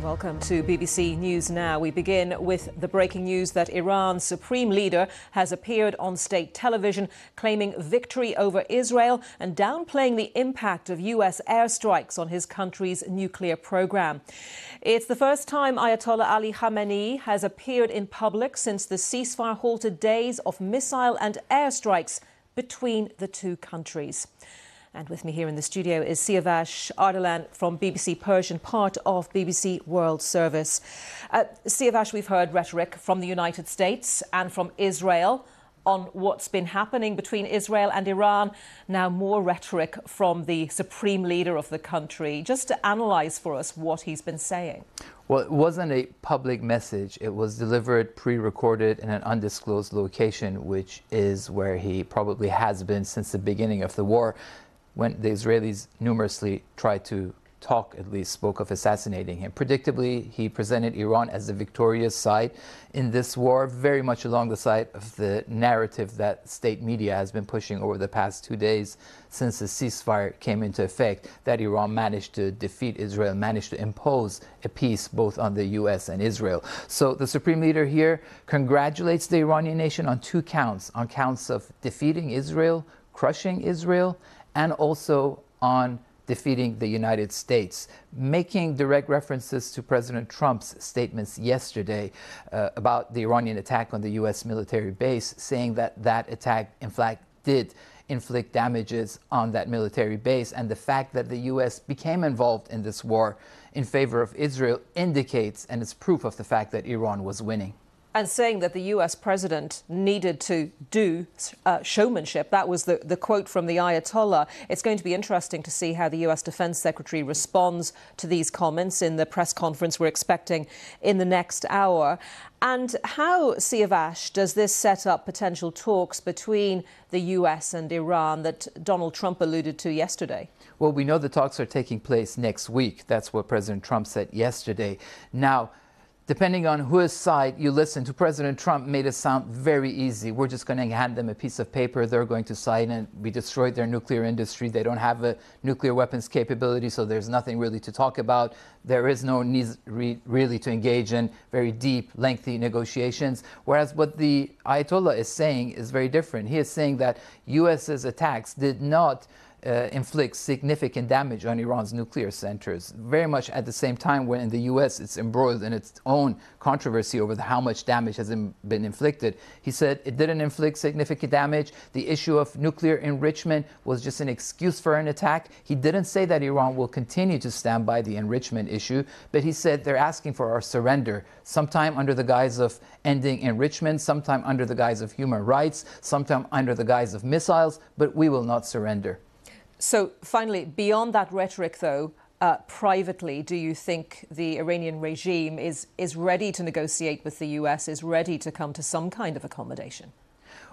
Welcome to BBC News Now. We begin with the breaking news that Iran's supreme leader has appeared on state television claiming victory over Israel and downplaying the impact of US airstrikes on his country's nuclear program. It's the first time Ayatollah Ali Khamenei has appeared in public since the ceasefire halted days of missile and airstrikes between the two countries. And with me here in the studio is Siavash Ardalan from BBC Persian, part of BBC World Service. Siavash, we've heard rhetoric from the United States and from Israel on what's been happening between Israel and Iran. Now more rhetoric from the supreme leader of the country. Just to analyse for us what he's been saying. Well, it wasn't a public message. It was delivered, pre-recorded in an undisclosed location, which is where he probably has been since the beginning of the war, when the Israelis numerously tried to talk, at least spoke of assassinating him. Predictably, he presented Iran as the victorious side in this war, very much along the side of the narrative that state media has been pushing over the past 2 days since the ceasefire came into effect, that Iran managed to defeat Israel, managed to impose a peace both on the US and Israel. So the supreme leader here congratulates the Iranian nation on two counts, on counts of defeating Israel, crushing Israel, and also on defeating the United States, making direct references to President Trump's statements yesterday about the Iranian attack on the U.S. military base, saying that that attack, in fact, did inflict damages on that military base. And the fact that the U.S. became involved in this war in favor of Israel indicates, and is proof of the fact that Iran was winning. And saying that the US president needed to do showmanship. That was the quote from the Ayatollah. It's going to be interesting to see how the US Defense Secretary responds to these comments in the press conference we're expecting in the next hour. And how, Siavash, does this set up potential talks between the US and Iran that Donald Trump alluded to yesterday? Well, we know the talks are taking place next week. That's what President Trump said yesterday. Now, depending on whose side you listen to, President Trump made it sound very easy. We're just going to hand them a piece of paper. They're going to sign it. We destroyed their nuclear industry. They don't have a nuclear weapons capability, so there's nothing really to talk about. There is no need really to engage in very deep, lengthy negotiations. Whereas what the Ayatollah is saying is very different. He is saying that US's attacks did not inflicts significant damage on Iran's nuclear centers. Very much at the same time when in the US it's embroiled in its own controversy over how much damage has been inflicted. He said it didn't inflict significant damage. The issue of nuclear enrichment was just an excuse for an attack. He didn't say that Iran will continue to stand by the enrichment issue, but he said they're asking for our surrender, sometime under the guise of ending enrichment, sometime under the guise of human rights, sometime under the guise of missiles, but we will not surrender. So finally, beyond that rhetoric, though, privately, do you think the Iranian regime is ready to negotiate with the US, is ready to come to some kind of accommodation?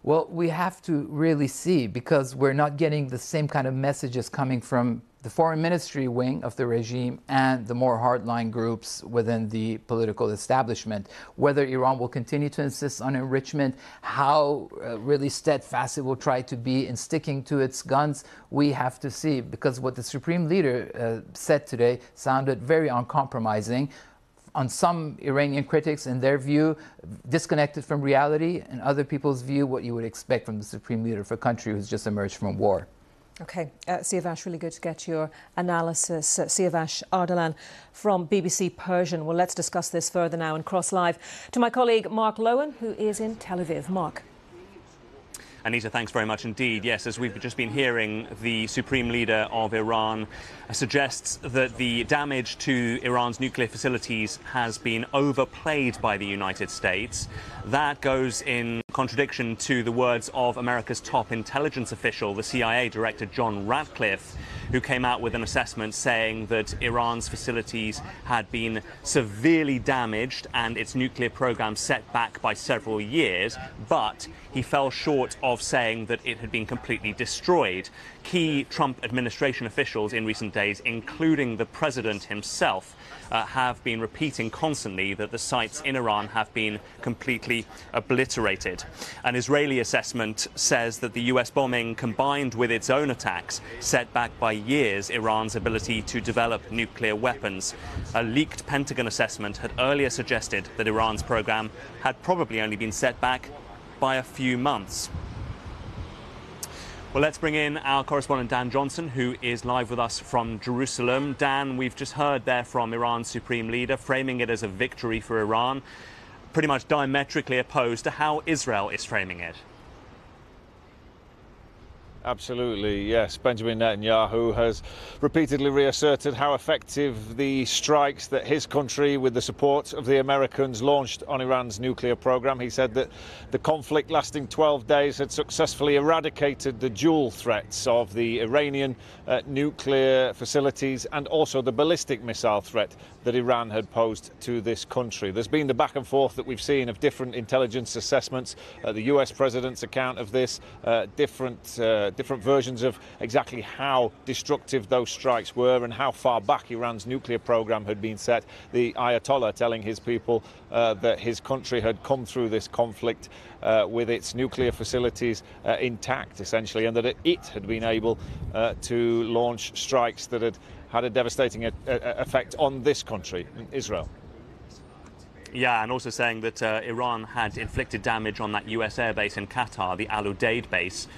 Well, we have to really see, because we're not getting the same kind of messages coming from the foreign ministry wing of the regime and the more hardline groups within the political establishment. Whether Iran will continue to insist on enrichment, how really steadfast it will try to be in sticking to its guns, we have to see, because what the supreme leader said today sounded very uncompromising. On some Iranian critics, in their view, disconnected from reality, and other people's view, what you would expect from the supreme leader of a country who's just emerged from war. OK. Siavash, really good to get your analysis. Siavash Ardalan from BBC Persian. Well, let's discuss this further now and cross live to my colleague Mark Lowen, who is in Tel Aviv. Mark. Anita, thanks very much indeed. Yes, as we've just been hearing, the supreme leader of Iran suggests that the damage to Iran's nuclear facilities has been overplayed by the United States. That goes in contradiction to the words of America's top intelligence official, the CIA Director John Ratcliffe, who came out with an assessment saying that Iran's facilities had been severely damaged and its nuclear program set back by several years, but he fell short of saying that it had been completely destroyed. Key Trump administration officials in recent days, including the president himself, have been repeating constantly that the sites in Iran have been completely obliterated. An Israeli assessment says that the US bombing, combined with its own attacks, set back by years Iran's ability to develop nuclear weapons. A leaked Pentagon assessment had earlier suggested that Iran's program had probably only been set back by a few months. Well, let's bring in our correspondent Dan Johnson, who is live with us from Jerusalem. Dan, we've just heard there from Iran's supreme leader, framing it as a victory for Iran, pretty much diametrically opposed to how Israel is framing it. Absolutely, yes. Benjamin Netanyahu has repeatedly reasserted how effective the strikes that his country, with the support of the Americans, launched on Iran's nuclear program. He said that the conflict lasting 12 days had successfully eradicated the dual threats of the Iranian nuclear facilities and also the ballistic missile threat that Iran had posed to this country. There's been the back and forth that we've seen of different intelligence assessments, the US president's account of this, different versions of exactly how destructive those strikes were and how far back Iran's nuclear program had been set. The Ayatollah telling his people that his country had come through this conflict with its nuclear facilities intact, essentially, and that it had been able to launch strikes that had a devastating effect on this country, Israel. Yeah, and also saying that Iran had inflicted damage on that US airbase in Qatar, the Al Udeid base.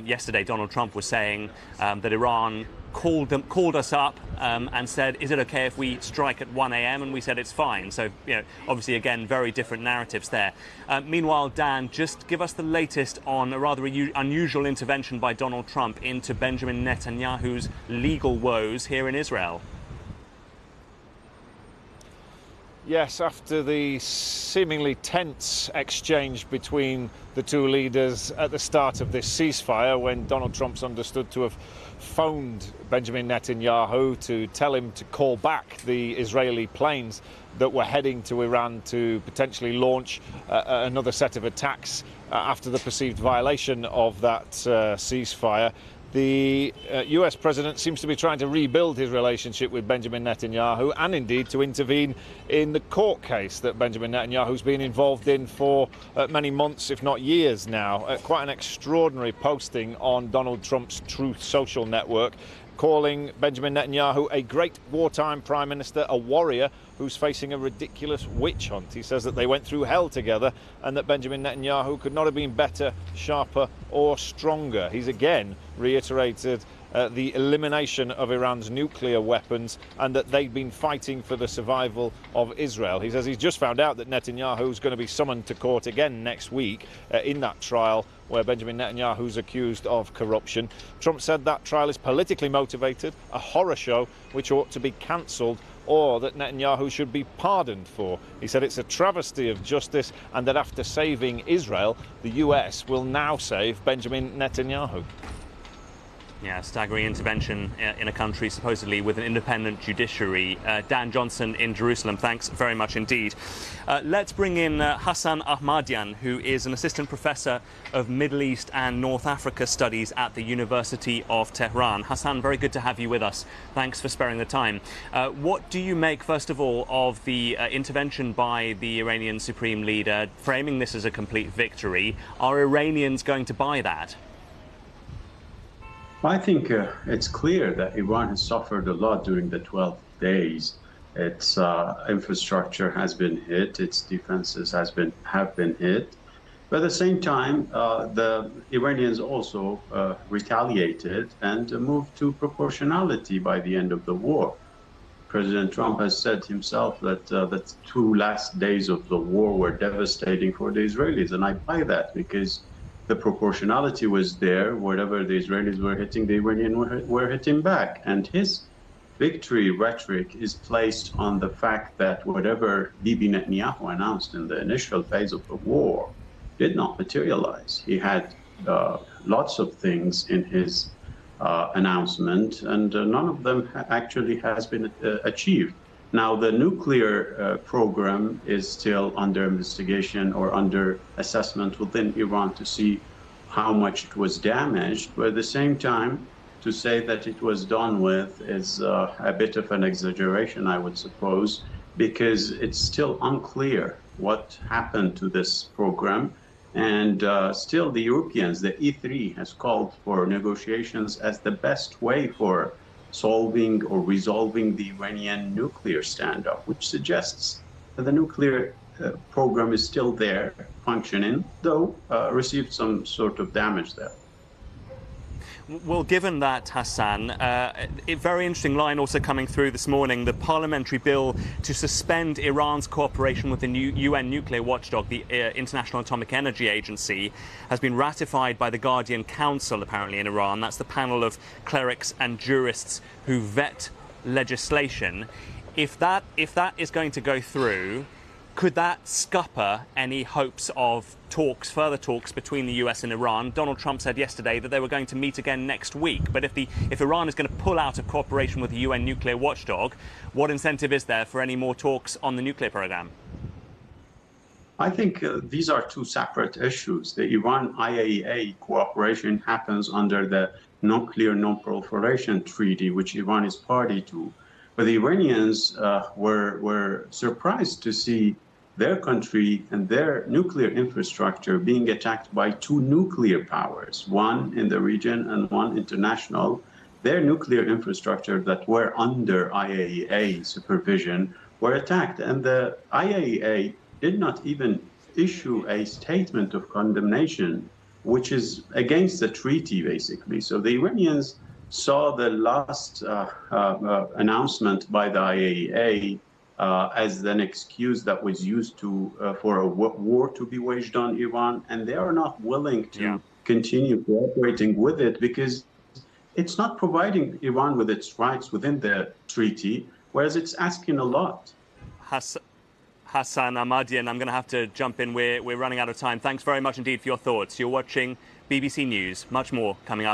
Yesterday, Donald Trump was saying that Iran called us up and said, is it okay if we strike at 1 a.m? And we said it's fine. So, obviously, again, very different narratives there. Meanwhile, Dan, just give us the latest on a rather unusual intervention by Donald Trump into Benjamin Netanyahu's legal woes here in Israel. Yes, after the seemingly tense exchange between the two leaders at the start of this ceasefire, when Donald Trump's understood to have phoned Benjamin Netanyahu to tell him to call back the Israeli planes that were heading to Iran to potentially launch another set of attacks after the perceived violation of that ceasefire. The US president seems to be trying to rebuild his relationship with Benjamin Netanyahu and indeed to intervene in the court case that Benjamin Netanyahu's been involved in for many months, if not years now. Quite an extraordinary posting on Donald Trump's Truth Social network, calling Benjamin Netanyahu a great wartime prime minister, a warrior who's facing a ridiculous witch hunt. He says that they went through hell together and that Benjamin Netanyahu could not have been better, sharper or stronger. He's again reiterated the elimination of Iran's nuclear weapons and that they've been fighting for the survival of Israel. He says he's just found out that Netanyahu's going to be summoned to court again next week in that trial where Benjamin Netanyahu's accused of corruption. Trump said that trial is politically motivated, a horror show which ought to be cancelled, or that Netanyahu should be pardoned for. He said it's a travesty of justice and that after saving Israel, the US will now save Benjamin Netanyahu. Yeah, staggering intervention in a country supposedly with an independent judiciary. Dan Johnson in Jerusalem, thanks very much indeed. Let's bring in Hassan Ahmadian, who is an assistant professor of Middle East and North Africa studies at the University of Tehran. Hassan, very good to have you with us. Thanks for sparing the time. What do you make, first of all, of the intervention by the Iranian supreme leader, framing this as a complete victory? Are Iranians going to buy that? I think it's clear that Iran has suffered a lot during the 12 days. Its infrastructure has been hit, its defenses have been hit. But at the same time, the Iranians also retaliated and moved to proportionality by the end of the war. President Trump has said himself that the 2 last days of the war were devastating for the Israelis, and I buy that because the proportionality was there. Whatever the Israelis were hitting, the Iranians were hitting back. And his victory rhetoric is placed on the fact that whatever Bibi Netanyahu announced in the initial phase of the war did not materialize. He had lots of things in his announcement, and none of them actually has been achieved. Now, the nuclear program is still under investigation or under assessment within Iran to see how much it was damaged. But at the same time, to say that it was done with is a bit of an exaggeration, I would suppose, because it's still unclear what happened to this program. And still the Europeans, the E3 has called for negotiations as the best way for solving or resolving the Iranian nuclear standoff, which suggests that the nuclear program is still there, functioning, though received some sort of damage there. Well, given that, Hassan, a very interesting line also coming through this morning. The parliamentary bill to suspend Iran's cooperation with the new UN nuclear watchdog, the International Atomic Energy Agency, has been ratified by the Guardian Council, apparently, in Iran. That's the panel of clerics and jurists who vet legislation. If that is going to go through, could that scupper any hopes of further talks between the US and Iran? Donald Trump said yesterday that they were going to meet again next week. But if Iran is going to pull out of cooperation with the UN nuclear watchdog, what incentive is there for any more talks on the nuclear program? I think these are two separate issues. The Iran-IAEA cooperation happens under the Nuclear Non-Proliferation Treaty, which Iran is party to. But the Iranians were surprised to see their country and their nuclear infrastructure being attacked by two nuclear powers, one in the region and one international. Their nuclear infrastructure that were under IAEA supervision were attacked. And the IAEA did not even issue a statement of condemnation, which is against the treaty, basically. So the Iranians saw the last announcement by the IAEA as an excuse that was used for a war to be waged on Iran, and they are not willing to continue cooperating with it because it's not providing Iran with its rights within the treaty, whereas it's asking a lot. Hassan Ahmadian, I'm going to have to jump in. We're running out of time. Thanks very much indeed for your thoughts. You're watching BBC News. Much more coming up.